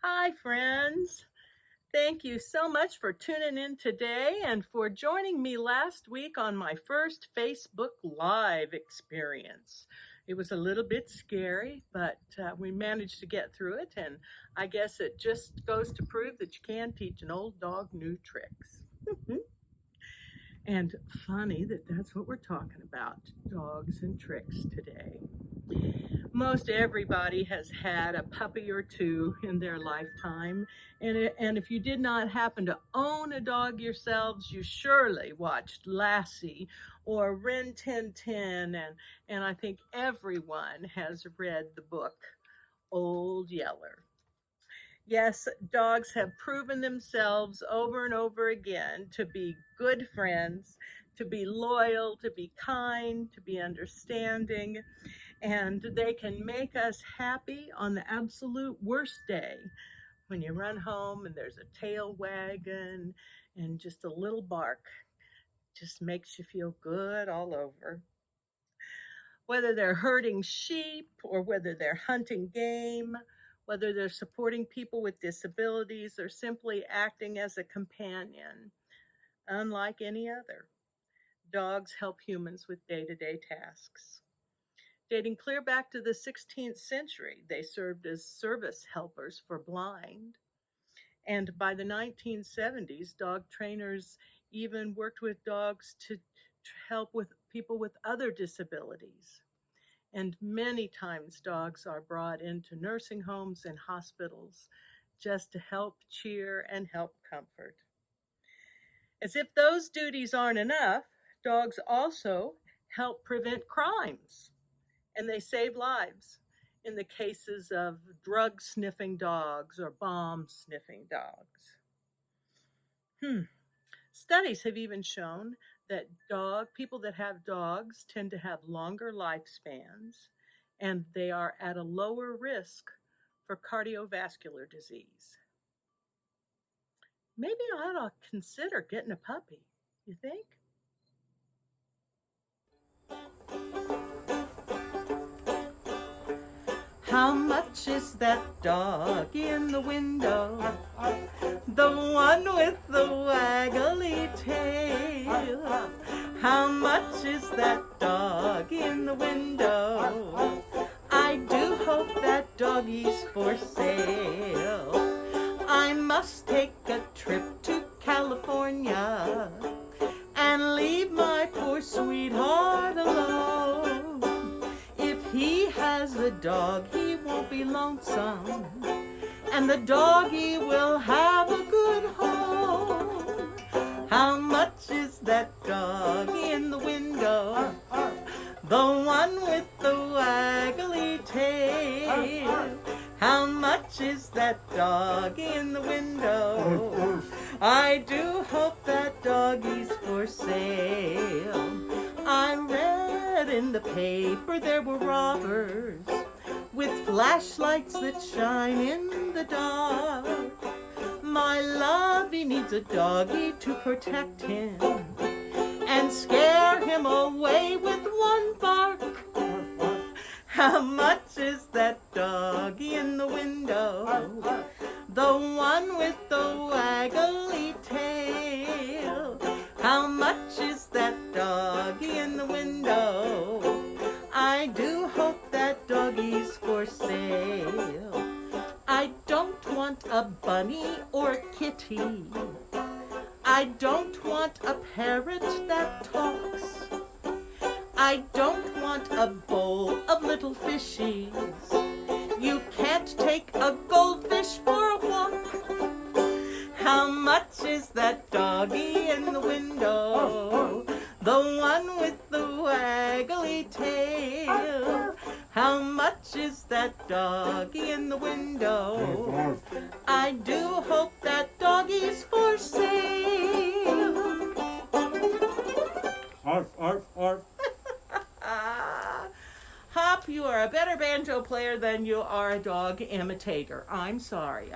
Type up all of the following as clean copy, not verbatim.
Hi, friends. Thank you so much for tuning in today and for joining me last week on my first Facebook Live experience. It was a little bit scary, but we managed to get through it, and I guess it just goes to prove that you can teach an old dog new tricks. And funny that that's what we're talking about, dogs and tricks today. Most everybody has had a puppy or two in their lifetime. And if you did not happen to own a dog yourselves, you surely watched Lassie or Rin Tin Tin. And I think everyone has read the book Old Yeller. Yes, dogs have proven themselves over and over again to be good friends, to be loyal, to be kind, to be understanding, and they can make us happy on the absolute worst day when you run home and there's a tail wagging and just a little bark just makes you feel good all over. Whether they're herding sheep or whether they're hunting game, whether they're supporting people with disabilities or simply acting as a companion, unlike any other, dogs help humans with day-to-day tasks. Dating clear back to the 16th century, they served as service helpers for blind. And by the 1970s, dog trainers even worked with dogs to help with people with other disabilities. And many times, dogs are brought into nursing homes and hospitals just to help cheer and help comfort. As if those duties aren't enough, dogs also help prevent crimes. And they save lives in the cases of drug sniffing dogs or bomb sniffing dogs. Studies have even shown that people that have dogs tend to have longer lifespans and they are at a lower risk for cardiovascular disease. Maybe I ought to consider getting a puppy, you think? How much is that dog in the window? The one with the waggly tail. How much is that dog in the window? I do hope that doggie's for sale. I must take a trip to California and leave my poor sweetheart alone. If he has a dog, he won't be lonesome, and the doggie will have a good home. How much is that dog in the window? The one with the waggly tail. How much is that dog in the window? I do hope that doggie's for sale. I read in the paper there were robbers with flashlights that shine in the dark. My lovey needs a doggie to protect him and scare him away with one bark. How much is that doggie in the window? The one with the waggly tail. How much is that doggie in the window? I do hope that doggie's for sale. I don't want a bunny or a kitty. I don't want a parrot that talks. I don't want a bowl of little fishies. You can't take a goldfish for a walk. How much is that doggie in the window? The one with the waggly tail. How much is that doggie in the window? I do hope that doggie's for sale. Arf, arf, arf. Hop, you are a better banjo player than you are a dog imitator. I'm sorry,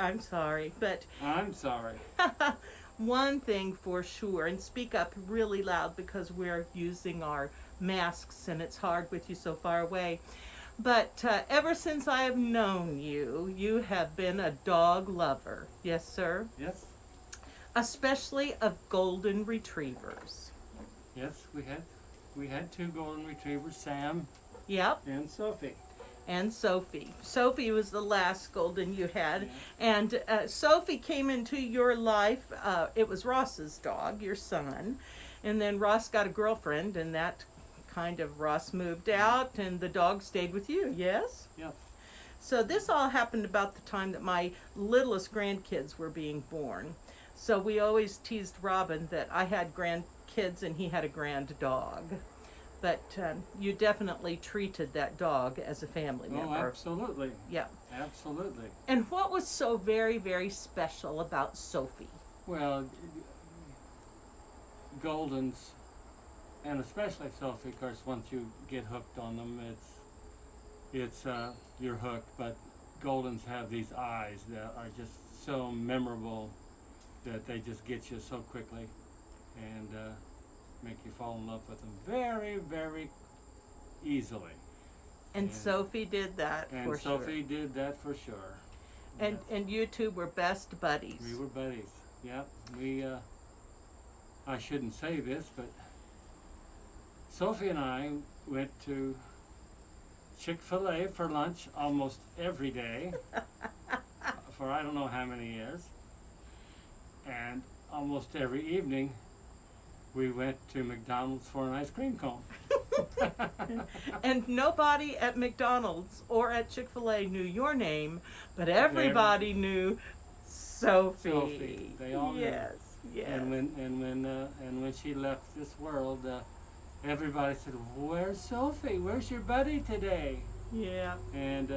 but I'm sorry. one thing for sure, and speak up really loud because we're using our masks and it's hard with you so far away. But ever since I have known you, you have been a dog lover. Yes, sir? Yes. Especially of golden retrievers. Yes, we had 2 golden retrievers, Sam Yep. and Sophie. And Sophie. Sophie was the last golden you had. Yeah. And Sophie came into your life. It was Ross's dog, your son. And then Ross got a girlfriend, and that kind of Ross moved out, and the dog stayed with you, yes? Yep. So this all happened about the time that my littlest grandkids were being born. So we always teased Robin that I had grandkids and he had a grand dog. But you definitely treated that dog as a family member. Oh, absolutely. Yeah. Absolutely. And what was so very, very special about Sophie? Well, Goldens, and especially Sophie, of course, once you get hooked on them, it's you're hooked. But Goldens have these eyes that are just so memorable that they just get you so quickly, and make you fall in love with them very, very easily. And Sophie did that And for sure. Sophie did that for sure. And you two were best buddies. We were buddies. Yep. We. I shouldn't say this, but Sophie and I went to Chick-fil-A for lunch almost every day for I don't know how many years. And almost every evening we went to McDonald's for an ice cream cone. And nobody at McDonald's or at Chick-fil-A knew your name, but everybody knew Sophie. Sophie. They all knew. Yes, yes. And when she left this world, everybody said, "Where's Sophie? Where's your buddy today?" Yeah. And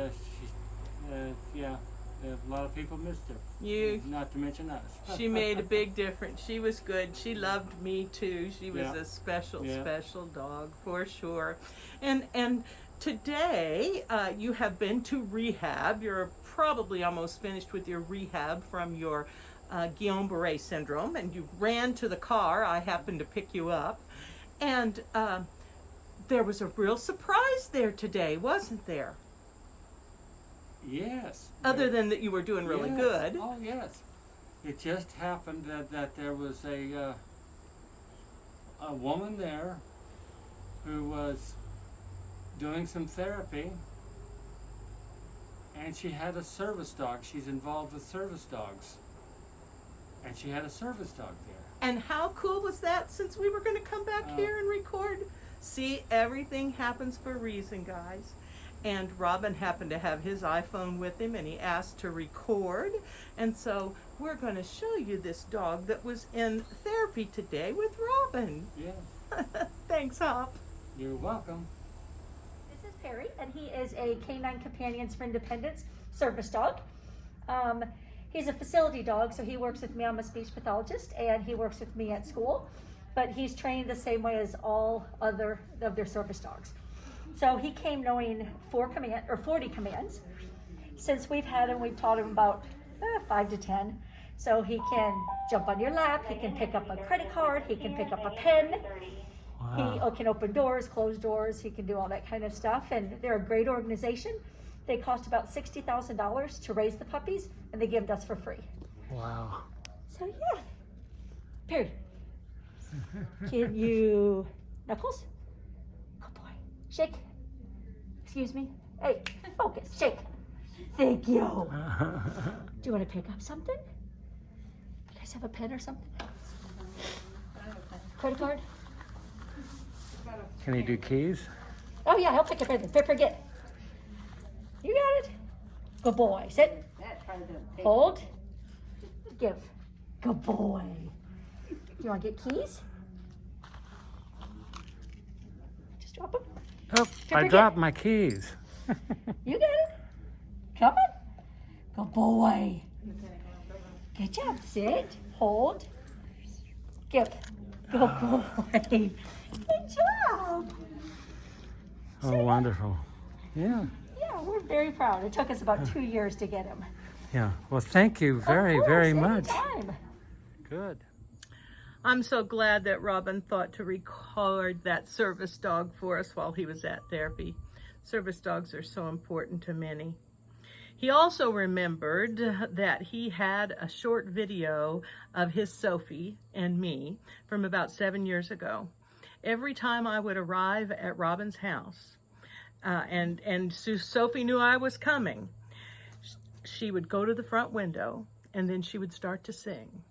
yeah, a lot of people missed her. Not to mention us. She made a big difference. She was good. She loved me too. She was Yeah. a special, Yeah. special dog for sure. And today you have been to rehab. You're probably almost finished with your rehab from your Guillain-Barré syndrome, and you ran to the car. I happened to pick you up, and there was a real surprise there today, wasn't there? Yes. Other than that you were doing really Yes. good. Oh, yes. It just happened that there was a woman there who was doing some therapy, and she had a service dog. She's involved with service dogs, and she had a service dog there. And how cool was that, since we were going to come back here and record? See, everything happens for a reason, guys. And Robin happened to have his iPhone with him, and he asked to record. And so we're going to show you this dog that was in therapy today with Robin. Yes. Thanks, Hop. You're welcome. This is Perry, and he is a Canine Companions for Independence service dog. He's a facility dog, so he works with me. I'm a speech pathologist, and he works with me at school. But he's trained the same way as all other of their service dogs. So he came knowing 40 commands. Since we've had him, we've taught him about 5 to 10. So he can jump on your lap, he can pick up a credit card, he can pick up a pen. Wow. He can open doors, close doors, he can do all that kind of stuff. And they're a great organization. They cost about $60,000 to raise the puppies, and they give it us for free. Wow. So yeah. Perry, can you knuckles? Good boy. Shake. Excuse me. Hey, focus. Shake. Thank you. Do you want to pick up something? You guys have a pen or something? Credit card? Can he do keys? Oh yeah, he'll pick up everything. Pepper, get. You got it. Good boy. Sit. Hold. Give. Good boy. Do you want to get keys? Just drop them. Oh, I dropped my keys. You got it. Come on. Good boy. Good job. Sit. Hold. Give. Good boy. Good job. Oh, wonderful. Yeah. Yeah, we're very proud. It took us about 2 years to get him. Yeah. Well, thank you very, Of course, very much. anytime. Good. I'm so glad that Robin thought to record that service dog for us while he was at therapy. Service dogs are so important to many. He also remembered that he had a short video of his Sophie and me from about 7 years ago. Every time I would arrive at Robin's house, and Sophie knew I was coming, she would go to the front window and then she would start to sing.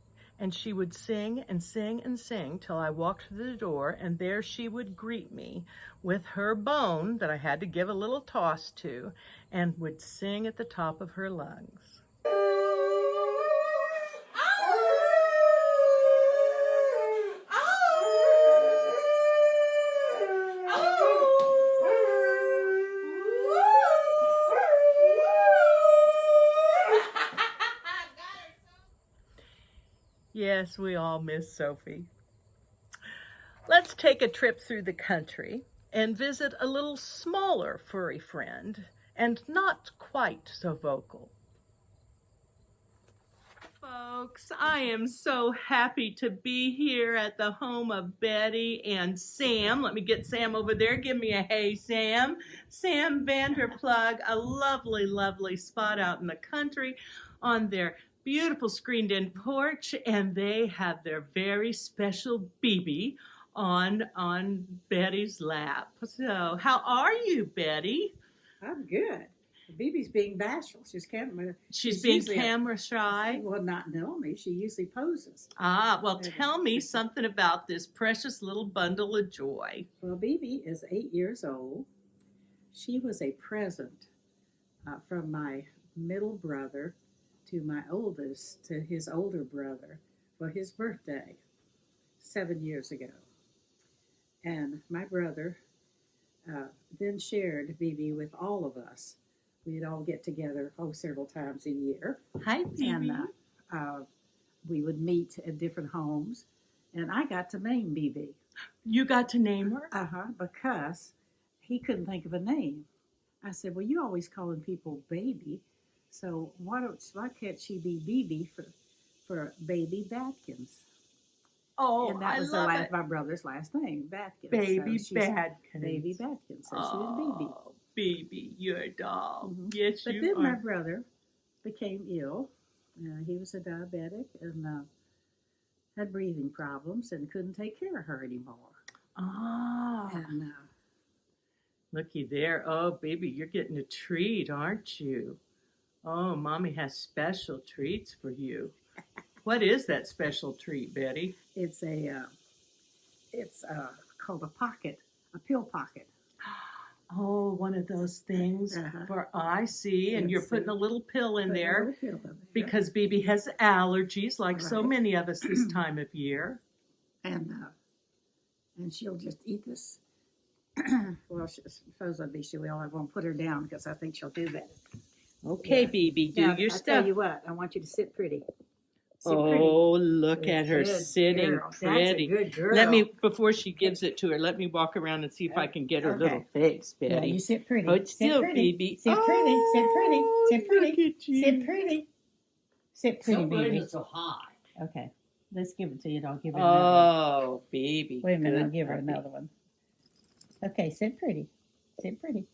And she would sing and sing and sing till I walked through the door, and there she would greet me with her bone that I had to give a little toss to, and would sing at the top of her lungs. Yes, we all miss Sophie. Let's take a trip through the country and visit a little smaller furry friend and not quite so vocal. Folks, I am so happy to be here at the home of Betty and Sam. Let me get Sam over there. Give me a hey, Sam. Sam Vanderplug, a lovely, lovely spot out in the country on their beautiful screened-in porch, and they have their very special Bibi on Betty's lap. So, how are you, Betty? I'm good. Bibi's being bashful. She's being usually camera shy. Well, not normally. She usually poses. Well, tell me something about this precious little bundle of joy. Well, Bibi is 8 years old. She was a present from my middle brother to my oldest, to his older brother, for his birthday 7 years ago. And my brother then shared Bibi with all of us. We'd all get together several times a year. Hi, Bibi. And we would meet at different homes. And I got to name Bibi. You got to name her? Because he couldn't think of a name. I said, well, you always calling people baby. So why can't she be Bibi for Baby Batkins? Oh, and that I was love it. my brother's last name, Batkins. Baby so Batkins. Baby Batkins. So she was Bibi. Bibi, you're a doll. Mm-hmm. Yes, but you then are. my brother became ill. He was a diabetic and had breathing problems and couldn't take care of her anymore. And looky there. Oh, baby, you're getting a treat, aren't you? Oh, Mommy has special treats for you. What is that special treat, Betty? it's called a pill pocket. Oh, one of those things for I see, and you're putting a little pill in there because Bibi has allergies, like so many of us this time of year. And she'll just eat this. Well, supposedly she will. I won't put her down because I think she'll do that. Okay, Bibi, do now, your I stuff. tell you what, I want you to sit pretty. Oh, look at her Good sitting girl. pretty. That's a good girl. Let me, before she gives it to her, let me walk around and see if I can get her little face, Betty. Yeah, you sit pretty. Oh, it's sit still pretty. Bibi. Sit pretty. Sit pretty. Sit pretty. Look at you. Sit pretty. Sit pretty, Don't baby. raise it so high. Okay, let's give it to you. And I'll give her another one. Oh, baby. Wait a minute, Good I'll give her puppy. another one. Okay, sit pretty. Sit pretty.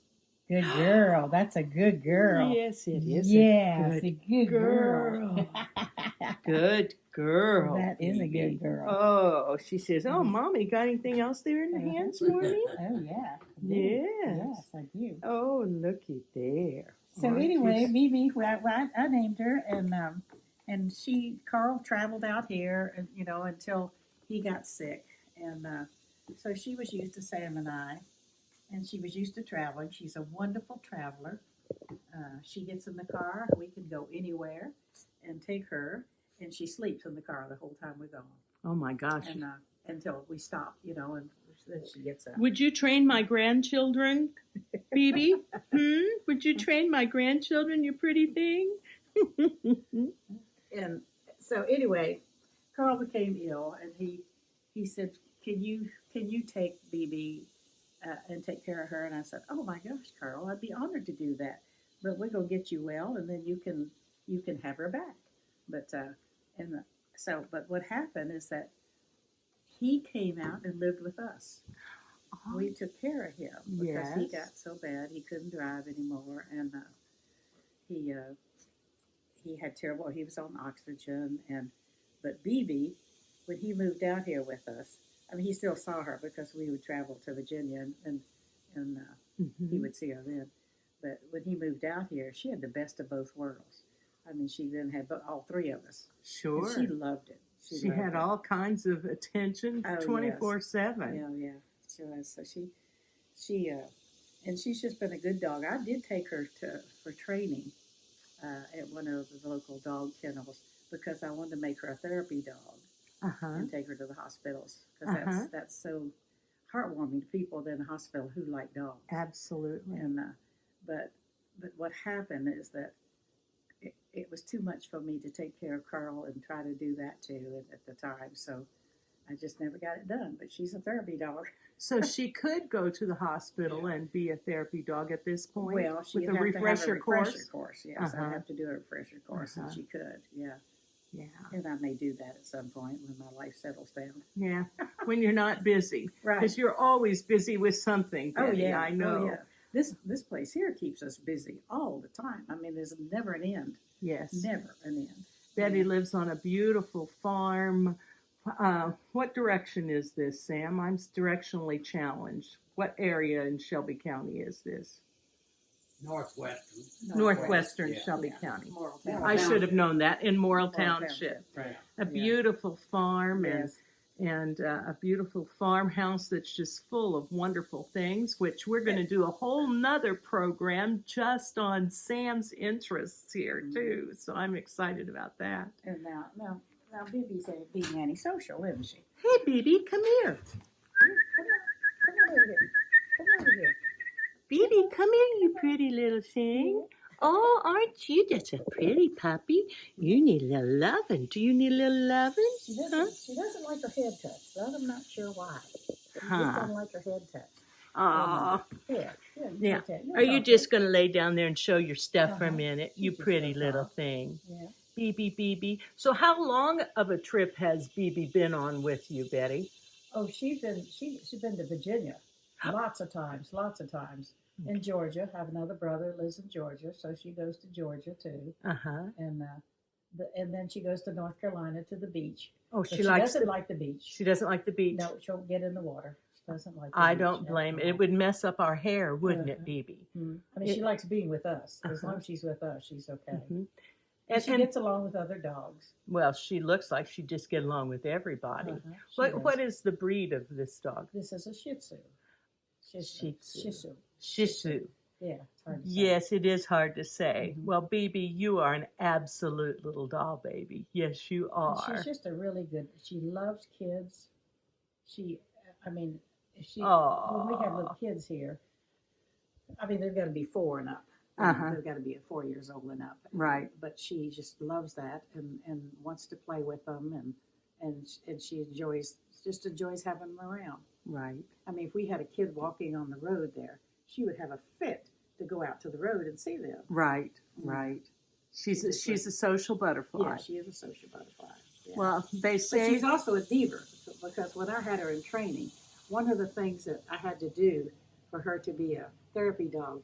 Good girl. That's a good girl. Yes, it is. Yeah, a it's a good good girl. girl. Good girl. That is a Bibi. good girl. Oh, she says, oh, Mommy, got anything else there in the hands for me? Oh, yeah. Yes. Yes, I do. Oh, looky there. So Aren't you anyway, Bibi, I named her, and Carl traveled out here, until he got sick, and so she was used to Sam and I, and she was used to traveling. She's a wonderful traveler. She gets in the car, we can go anywhere, and take her, and she sleeps in the car the whole time we're gone, Oh, my gosh. and until we stop, and then she gets up. Would you train my grandchildren, Bibi? Would you train my grandchildren, you pretty thing? And so anyway, Carl became ill, and he said, "Can you take Bibi and take care of her?" And I said, "Oh my gosh, Carl, I'd be honored to do that. But we're gonna get you well, and then you can have her back." But but what happened is that he came out and lived with us. we took care of him because he Yes. got so bad he couldn't drive anymore, and he had terrible. He was on oxygen, but Bibi, when he moved out here with us, I mean, he still saw her because we would travel to Virginia, and he would see her then. But when he moved out here, she had the best of both worlds. I mean, she then had all three of us. Sure. And she loved it. She loved had it. all kinds of attention, Oh, yes. 24/7. Yeah, she was. So and she's just been a good dog. I did take her for training at one of the local dog kennels because I wanted to make her a therapy dog and take her to the hospitals because that's so heartwarming to people in the hospital who like dogs. Absolutely. And but what happened is that it was too much for me to take care of Carl and try to do that too at the time. So I just never got it done. But she's a therapy dog. So she could go to the hospital and be a therapy dog at this point? Well, she'd with have a to refresher have a course? refresher course. Yes, I'd have to do a refresher course, and she could. Yeah. Yeah. And I may do that at some point when my life settles down. Yeah. When you're not busy. Right. Because you're always busy with something, Oh Betty, yeah, I know. Oh, yeah. This place here keeps us busy all the time. I mean, there's never an end. Yes. Never an end. Betty lives on a beautiful farm. What direction is this, Sam? I'm directionally challenged. What area in Shelby County is this? Northwestern Yeah. Shelby County. Morriltown. I should have known that, in Morrill Morrill Township. Right. A beautiful farm Yes. and a beautiful farmhouse that's just full of wonderful things, which we're going to do a whole nother program just on Sam's interests here too. So I'm excited about that. And now Bibi's being antisocial, isn't she? Hey, Bibi, come here. Come over here. Come over here. Bibi, come here, you pretty little thing. Oh, aren't you just a pretty puppy? You need a little loving. Do you need a little loving? She doesn't like her head touched. But I'm not sure why. She just Huh. doesn't like her head touched. Aw. Yeah. Yeah. You'll Are you talk to just going to lay down there and show your stuff for a minute? She's You just pretty gonna little talk. thing. her. Yeah. Bibi. So how long of a trip has Bibi been on with you, Betty? Oh, she's been to Virginia lots of times. In Georgia, I have another brother that lives in Georgia, so she goes to Georgia too. Uh-huh. And then she goes to North Carolina to the beach. Oh, But she she likes doesn't like the beach. She doesn't like the beach. No, she won't get in the water. She doesn't like the I beach don't at blame it. all. It would mess up our hair, wouldn't it, Uh-huh. Bibi? I mean, she likes being with us. As long as she's with us, she's okay. Mhm. And she gets along with other dogs. Well, she looks like she just get along with everybody. She What does. is the breed of this dog? This is a Shih Tzu. Shih Tzu. Shih Tzu. Shih Tzu. Yeah, it's hard to say. Yes, it is hard to say. Mhm. Well, Bibi, you are an absolute little doll baby. Yes, you And are. she's just a really good. She loves kids. When we have little kids here, I mean, they've got to be 4 and up. Uh-huh. They've got to be 4 years old and up. Right. But she just loves that and wants to play with them and she enjoys having them around. Right. I mean, if we had a kid walking on the road there, she would have a fit to go out to the road and see them. Right. Mm. Right. She's She's a social butterfly. Yeah, she is a social butterfly. Yeah. Well, they But say she's also a diva because when I had her in training, one of the things that I had to do for her to be a therapy dog,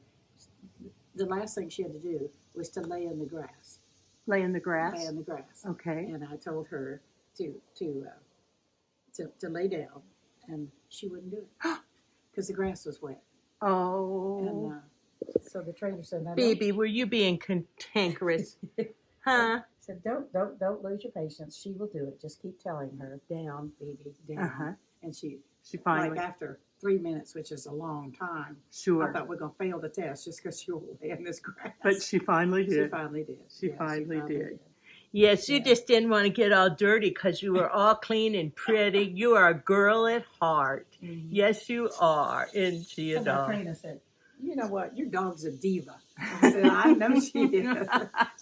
the last thing she had to do was to lay in the grass. lay in the grass. Lay in the grass. Okay. And I told her to lay down, and she wouldn't do it because the grass was wet. Oh, And so the trainer said, "Now, Bibi, were you being cantankerous? Huh? said, don't lose your patience. She will do it. Just keep telling her, down, baby, down." Uh-huh. And she Finally, like after 3 minutes, which is a long time, I sure. thought we're gonna fail the test just because she will lay in this grass. But she finally She did. finally did. She Yeah, finally did. did. Yes, you Yeah. just didn't want to get all dirty because you were all clean and pretty. You are a girl at heart. Mhm. Yes, you are. Isn't she a So my dog? trainer said, "You know what? Your dog's a diva." I said, "I know she is.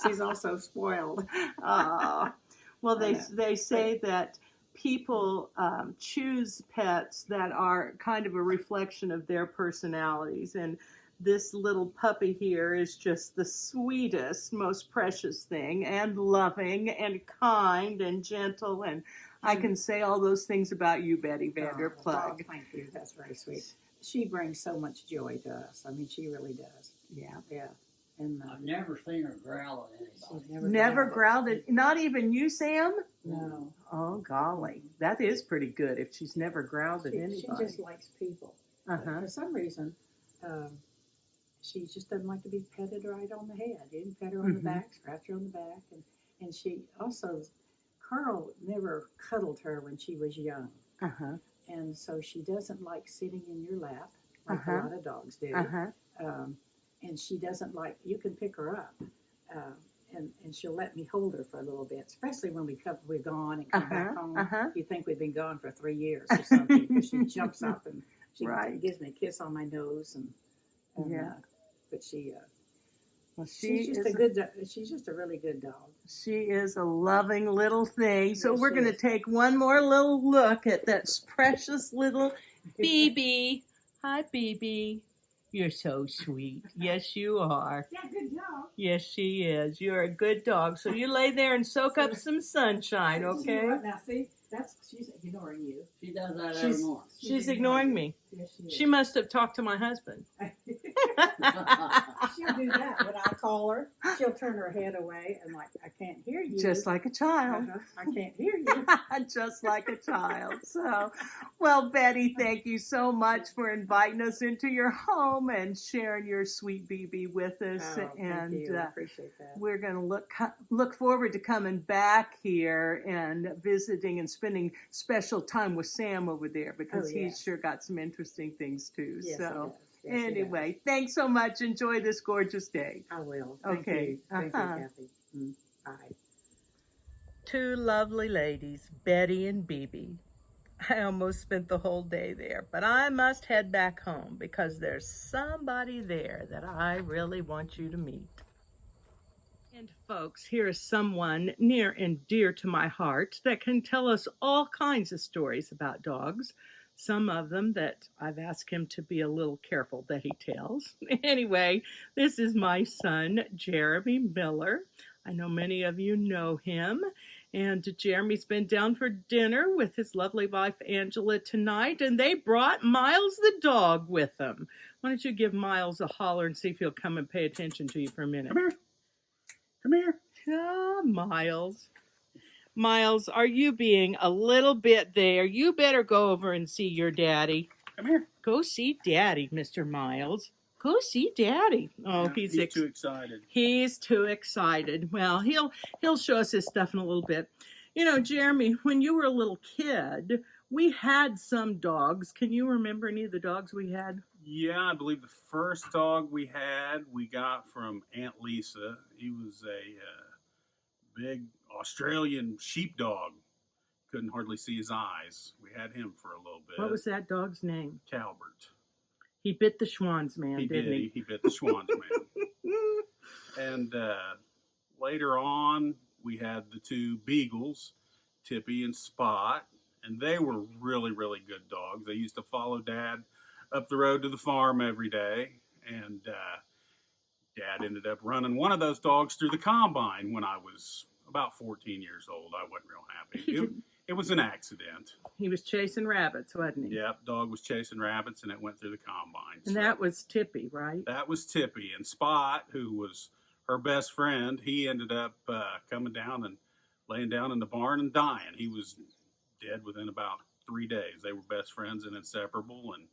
She's also spoiled." Aw. Well, I know. they say that people choose pets that are kind of a reflection of their personalities, and this little puppy here is just the sweetest, most precious thing, and loving and kind and gentle, and I can say all those things about you, Betty Oh, Vanderplug. thank you. That's very sweet. she brings so much joy to us. I mean, she really does. Yeah. Yeah. And I've never seen her growl at anybody. she's Never growled at, not even you, Sam? No. Oh, golly. That is pretty good if she's never growled at She anybody. just likes people. Uh-huh. For some reason, she just doesn't like to be petted right on the head. You can pet her on the back, scratch her on the back. And she also, Carl never cuddled her when she was young. Uh-huh. And so she doesn't like sitting in your lap like a lot of dogs do. Uh-huh. And she doesn't like, you can pick her up. And she'll let me hold her for a little bit, especially when we're gone and come back home. You think we've been gone for 3 years or something, because she jumps up and she gives me a kiss on my nose, and but she Well, she's just a really good dog. She is a loving little thing. So Yes, we're she going to is. take one more little look at that precious little Bibi. Hi, Bibi. You're so sweet. Yes, you are. Yeah, good dog. Yes, she is. You're a good dog. So you lay there and soak up some sunshine, okay? Now, see, she's ignoring you. She does that every morning. She's ignoring me. Yes, she is. She must have talked to my husband. She'll do that when I call her. She'll turn her head away and like, I can't hear you. Just like a child. I can't hear you. Just like a child. So, well, Betty, thank you so much for inviting us into your home and sharing your sweet Bibi with us. Thank And you. I appreciate that. we're going to look forward to coming back here and visiting and spending special time with Sam over there, because he's sure got some interesting things too. Yes, So. Yes, he Anyway, thanks so much. Enjoy this gorgeous day. does. I will. Thank Okay. you. Thank you, Kathy. Bye. Two lovely ladies, Betty and Bibi. I almost spent the whole day there, but I must head back home because there's somebody there that I really want you to meet. And folks, here is someone near and dear to my heart that can tell us all kinds of stories about dogs. Some of them that I've asked him to be a little careful that he tells. Anyway, this is my son, Jeremy Miller. I know many of you know him. And Jeremy's been down for dinner with his lovely wife, Angela, tonight. And they brought Miles the dog with them. Why don't you give Miles a holler and see if he'll come and pay attention to you for a minute. Come here. Come here. Ah, Miles. Miles, are you being a little bit there? You better go over and see your daddy. Come here. Go see Daddy, Mr. Miles. Go see Daddy. Oh, he's too excited. He's too excited. Well, he'll show us his stuff in a little bit. You know, Jeremy, when you were a little kid, we had some dogs. Can you remember any of the dogs we had? Yeah, I believe the first dog we got from Aunt Lisa. He was a big Australian sheepdog. Couldn't hardly see his eyes. We had him for a little bit. What was that dog's name? Calvert. He bit the Schwann's man, didn't he? He bit the Schwann's man. And later on, we had the two Beagles, Tippy and Spot. And they were really, really good dogs. They used to follow Dad up the road to the farm every day. And Dad ended up running one of those dogs through the combine when I was about 14 years old. I wasn't real happy. It was an accident. He was chasing rabbits, wasn't he? Yep, dog was chasing rabbits and it went through the combine. And that was Tippy, right? That was Tippy. And Spot, who was her best friend, he ended up coming down and laying down in the barn and dying. He was dead within about 3 days. They were best friends and inseparable, and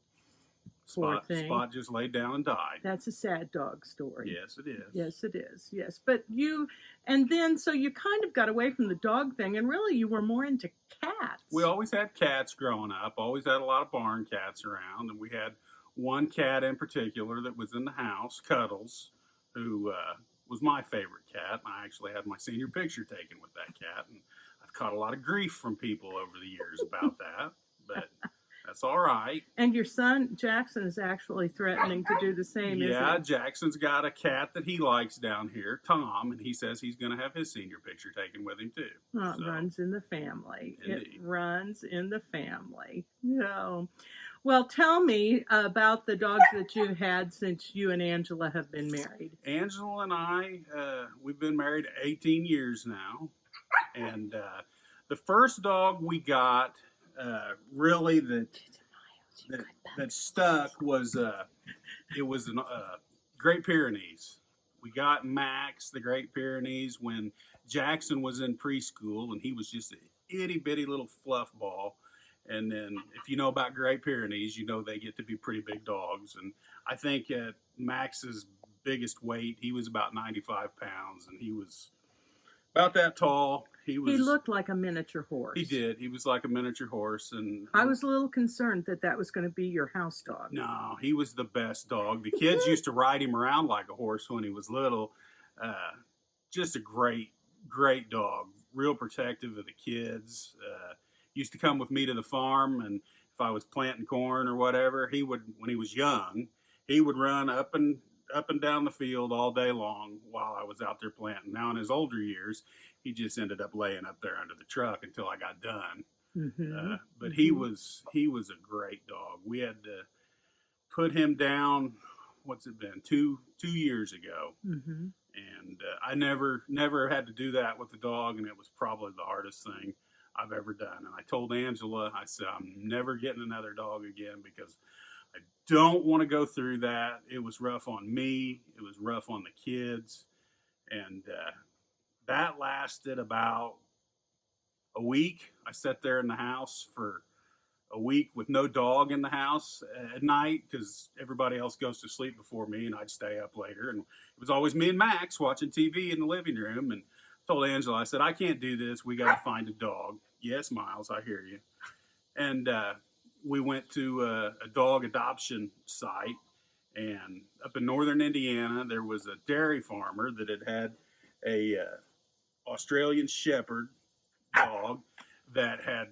Spot just laid down and died. That's a sad dog story. Yes, it is. Yes, it is. Yes. But so you kind of got away from the dog thing, and really you were more into cats. We always had cats growing up, always had a lot of barn cats around, and we had one cat in particular that was in the house, Cuddles, who was my favorite cat. I actually had my senior picture taken with that cat, and I've caught a lot of grief from people over the years about that, but that's all right. And your son, Jackson, is actually threatening to do the same, Yeah, isn't he? Jackson's got a cat that he likes down here, Tom, and he says he's going to have his senior picture taken with him, too. Oh, it runs in the family. Indeed. It runs in the family. No. Well, tell me about the dogs that you had since you and Angela have been married. Angela and I, we've been married 18 years now. And the first dog we got, really that that stuck was it was an Great Pyrenees. We got Max, the Great Pyrenees, when Jackson was in preschool, and he was just an itty bitty little fluff ball. And then, if you know about Great Pyrenees, you know they get to be pretty big dogs. And I think at Max's biggest weight, he was about 95 pounds, and he was about that tall. He looked like a miniature horse. He did. He was like a miniature horse, and I was a little concerned that was going to be your house dog. no, he was the best dog. The kids used to ride him around like a horse when he was little. Just a great dog. Real protective of the kids. Used to come with me to the farm, and if I was planting corn or whatever, when he was young, he would run up and down the field all day long while I was out there planting. Now in his older years, he just ended up laying up there under the truck until I got done. Mm-hmm. But he was a great dog. We had to put him down. What's it been? 2 years ago. Mm-hmm. And I never had to do that with the dog, and it was probably the hardest thing I've ever done. And I told Angela, I said, I'm never getting another dog again because I don't want to go through that. It was rough on me. It was rough on the kids. And that lasted about a week. I sat there in the house for a week with no dog in the house at night because everybody else goes to sleep before me, and I'd stay up later. And it was always me and Max watching TV in the living room. And I told Angela, I said, I can't do this. We got to find a dog. Yes, Miles, I hear you. And we went to a dog adoption site. And up in northern Indiana, there was a dairy farmer that had a Australian Shepherd dog that had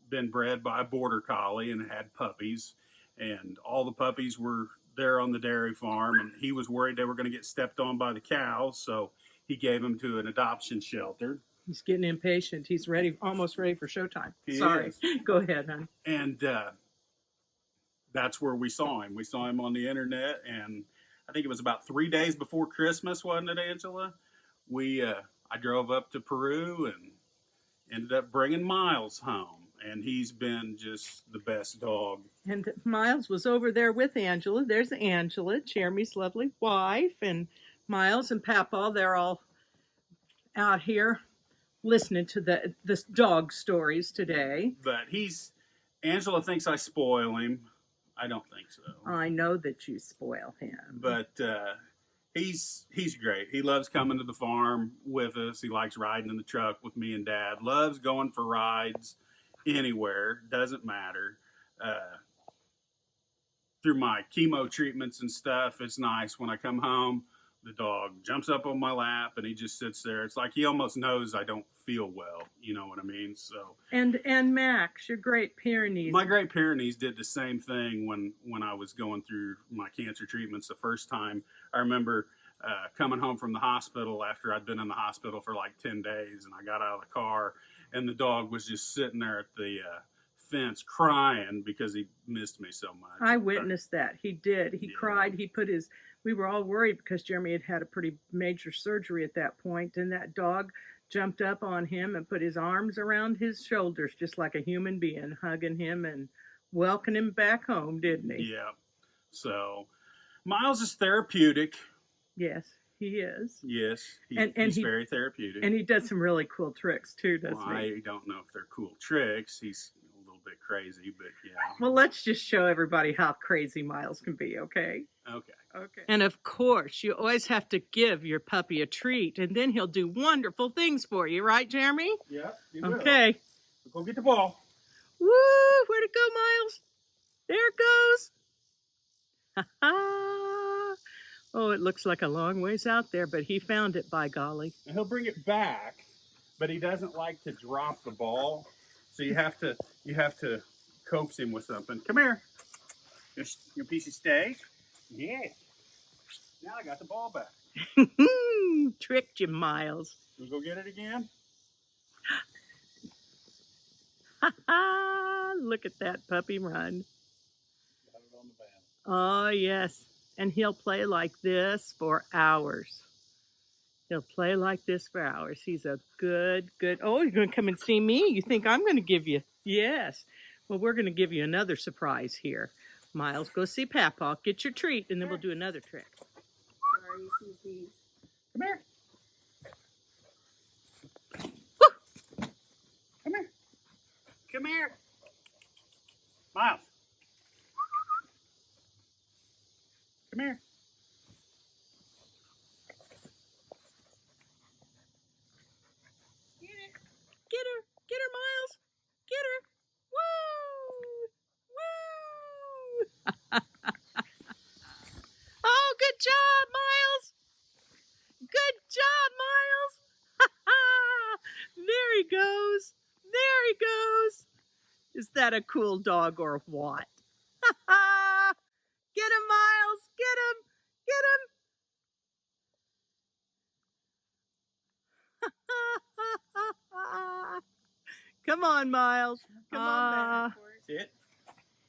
been bred by a border collie and had puppies, and all the puppies were there on the dairy farm, and he was worried they were going to get stepped on by the cows, so he gave them to an adoption shelter. He's getting impatient. He's almost ready for showtime. Sorry. Go ahead, hon. And that's where we saw him. We saw him on the internet, and I think it was about 3 days before Christmas, wasn't it, Angela? I drove up to Peru and ended up bringing Miles home. And he's been just the best dog. And Miles was over there with Angela. There's Angela, Jeremy's lovely wife. And Miles and Papa, they're all out here listening to the dog stories today. But Angela thinks I spoil him. I don't think so. I know that you spoil him. But he's great. He loves coming to the farm with us. He likes riding in the truck with me and Dad. Loves going for rides. Anywhere, doesn't matter. Through my chemo treatments and stuff, it's nice when I come home, the dog jumps up on my lap and he just sits there. It's like he almost knows I don't feel well, you know what I mean? So and Max, your Great Pyrenees. My Great Pyrenees did the same thing when I was going through my cancer treatments the first time. I remember coming home from the hospital after I'd been in the hospital for like 10 days, and I got out of the car, and the dog was just sitting there at the fence crying because he missed me so much. I witnessed that. He did. He cried. We were all worried because Jeremy had a pretty major surgery at that point, and that dog jumped up on him and put his arms around his shoulders just like a human being, hugging him and welcoming him back home, didn't he? Yeah. So Miles is therapeutic. Yes, he is. Yes, he's very therapeutic. And he does some really cool tricks too, doesn't he? I don't know if they're cool tricks. He's a little bit crazy, but yeah. Well, let's just show everybody how crazy Miles can be, okay? Okay. And of course, you always have to give your puppy a treat, and then he'll do wonderful things for you, right, Jeremy? Yeah, he will. Okay. Go get the ball. Woo! Where'd it go, Miles? There it goes. Ha ha! Oh, it looks like a long ways out there, but he found it, by golly. And he'll bring it back, but he doesn't like to drop the ball. So you have to coax him with something. Come here. Your piece of steak. Yeah. Now I got the ball back. Tricked you, Miles. We'll go get it again. Ha ha! Look at that puppy run. Got it on the van. Oh, yes. And he'll play like this for hours. He'll play like this for hours. He's a good... Oh, you're going to come and see me? You think I'm going to give you... Yes. Well, we're going to give you another surprise here. Miles, go see Papa. Get your treat, and then we'll do another trick. Sorry, Susie. Come here. Come here. Come here. Miles. Come here. Get her. Get her, Miles. Get her. Woo! Woo! Oh, good job, Miles. Good job, Miles. There he goes. There he goes. Is that a cool dog or what? Get him, Miles. Get him. Get him. Come on, Miles. Come on back. Sit.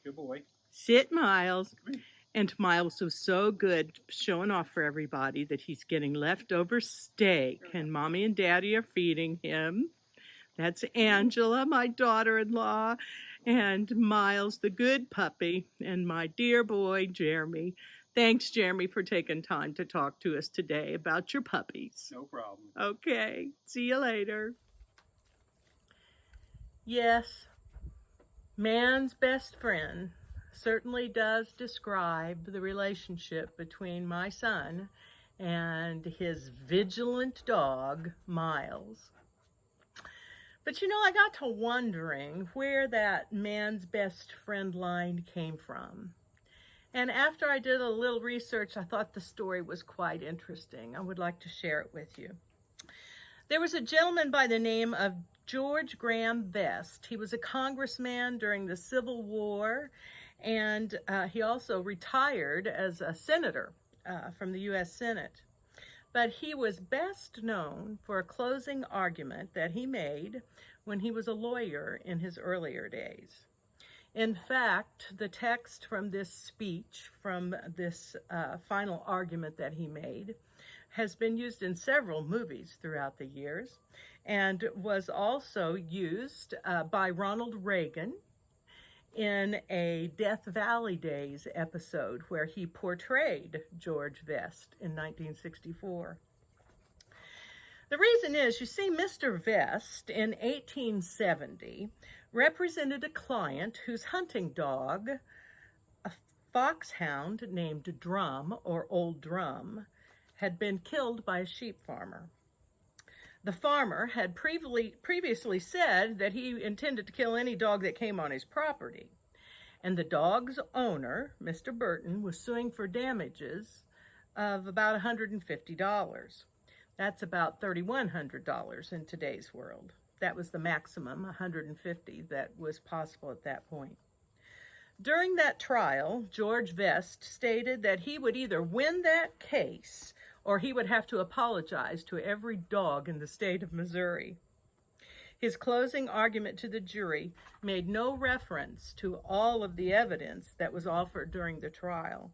Good boy. Sit, Miles. And Miles was so good showing off for everybody that he's getting leftover steak, and Mommy and Daddy are feeding him. That's Angela, my daughter-in-law, and Miles, the good puppy, and my dear boy, Jeremy. Thanks, Jeremy, for taking time to talk to us today about your puppies. No problem. Okay, see you later. Yes, man's best friend certainly does describe the relationship between my son and his vigilant dog, Miles. But you know, I got to wondering where that man's best friend line came from. And after I did a little research, I thought the story was quite interesting. I would like to share it with you. There was a gentleman by the name of George Graham Vest. He was a congressman during the Civil War, and he also retired as a senator from the U.S. Senate. But he was best known for a closing argument that he made when he was a lawyer in his earlier days. In fact, the text from this speech, from this final argument that he made, has been used in several movies throughout the years, and was also used by Ronald Reagan in a Death Valley Days episode where he portrayed George Vest in 1964. The reason is, you see, Mr. Vest in 1870 represented a client whose hunting dog, a foxhound named Drum, or Old Drum, had been killed by a sheep farmer. The farmer had previously said that he intended to kill any dog that came on his property. And the dog's owner, Mr. Burton, was suing for damages of about $150. That's about $3,100 in today's world. That was the maximum, $150, that was possible at that point. During that trial, George Vest stated that he would either win that case or he would have to apologize to every dog in the state of Missouri. His closing argument to the jury made no reference to all of the evidence that was offered during the trial.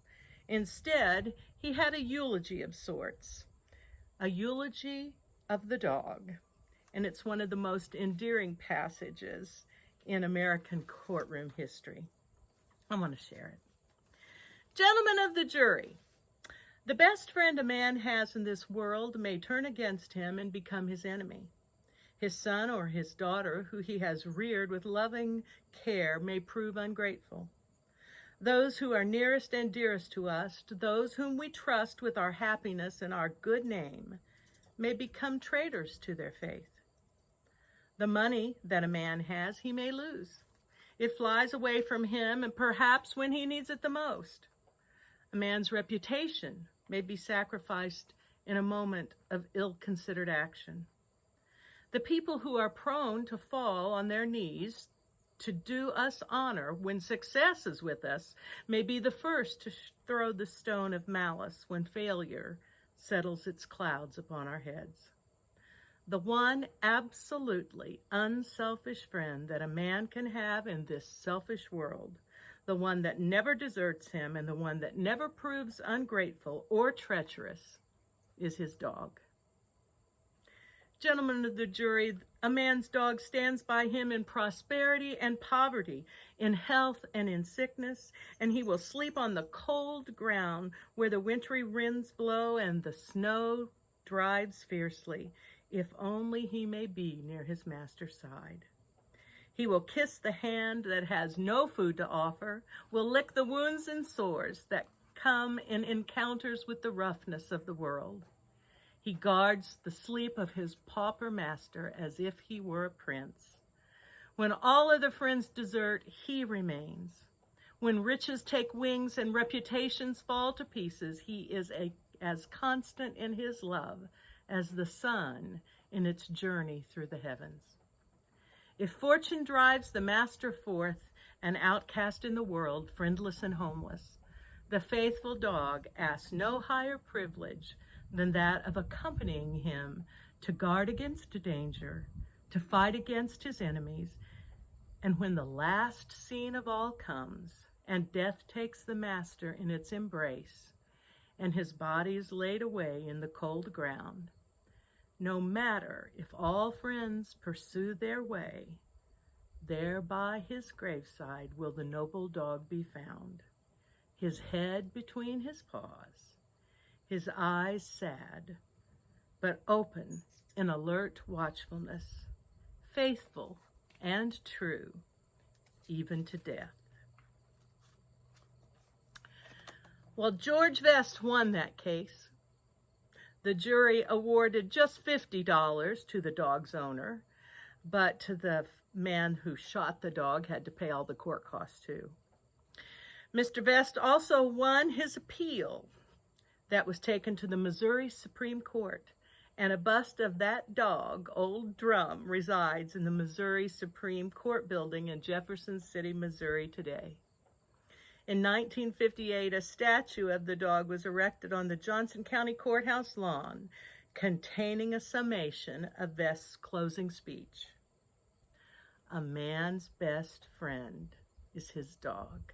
Instead, he had a eulogy of sorts, a eulogy of the dog, and it's one of the most endearing passages in American courtroom history. I want to share it. Gentlemen of the jury, the best friend a man has in this world may turn against him and become his enemy. His son or his daughter, who he has reared with loving care, may prove ungrateful. Those who are nearest and dearest to us, to those whom we trust with our happiness and our good name, may become traitors to their faith. The money that a man has, he may lose. It flies away from him, and perhaps when he needs it the most. A man's reputation may be sacrificed in a moment of ill-considered action. The people who are prone to fall on their knees to do us honor when success is with us may be the first to throw the stone of malice when failure settles its clouds upon our heads. The one absolutely unselfish friend that a man can have in this selfish world, the one that never deserts him and the one that never proves ungrateful or treacherous, is his dog. Gentlemen of the jury, a man's dog stands by him in prosperity and poverty, in health and in sickness, and he will sleep on the cold ground where the wintry winds blow and the snow drives fiercely, if only he may be near his master's side. He will kiss the hand that has no food to offer, will lick the wounds and sores that come in encounters with the roughness of the world. He guards the sleep of his pauper master as if he were a prince. When all other friends desert, he remains. When riches take wings and reputations fall to pieces, he is as constant in his love as the sun in its journey through the heavens. If fortune drives the master forth, an outcast in the world, friendless and homeless, the faithful dog asks no higher privilege than that of accompanying him to guard against danger, to fight against his enemies. And when the last scene of all comes, and death takes the master in its embrace, and his body is laid away in the cold ground, no matter if all friends pursue their way, there by his graveside will the noble dog be found, his head between his paws, his eyes sad, but open in alert watchfulness, faithful and true, even to death. Well, George Vest won that case. The jury awarded just $50 to the dog's owner, but to the man who shot the dog had to pay all the court costs too. Mr. Vest also won his appeal that was taken to the Missouri Supreme Court, and a bust of that dog, Old Drum, resides in the Missouri Supreme Court building in Jefferson City, Missouri today. In 1958, a statue of the dog was erected on the Johnson County Courthouse lawn, containing a summation of Vest's closing speech. A man's best friend is his dog.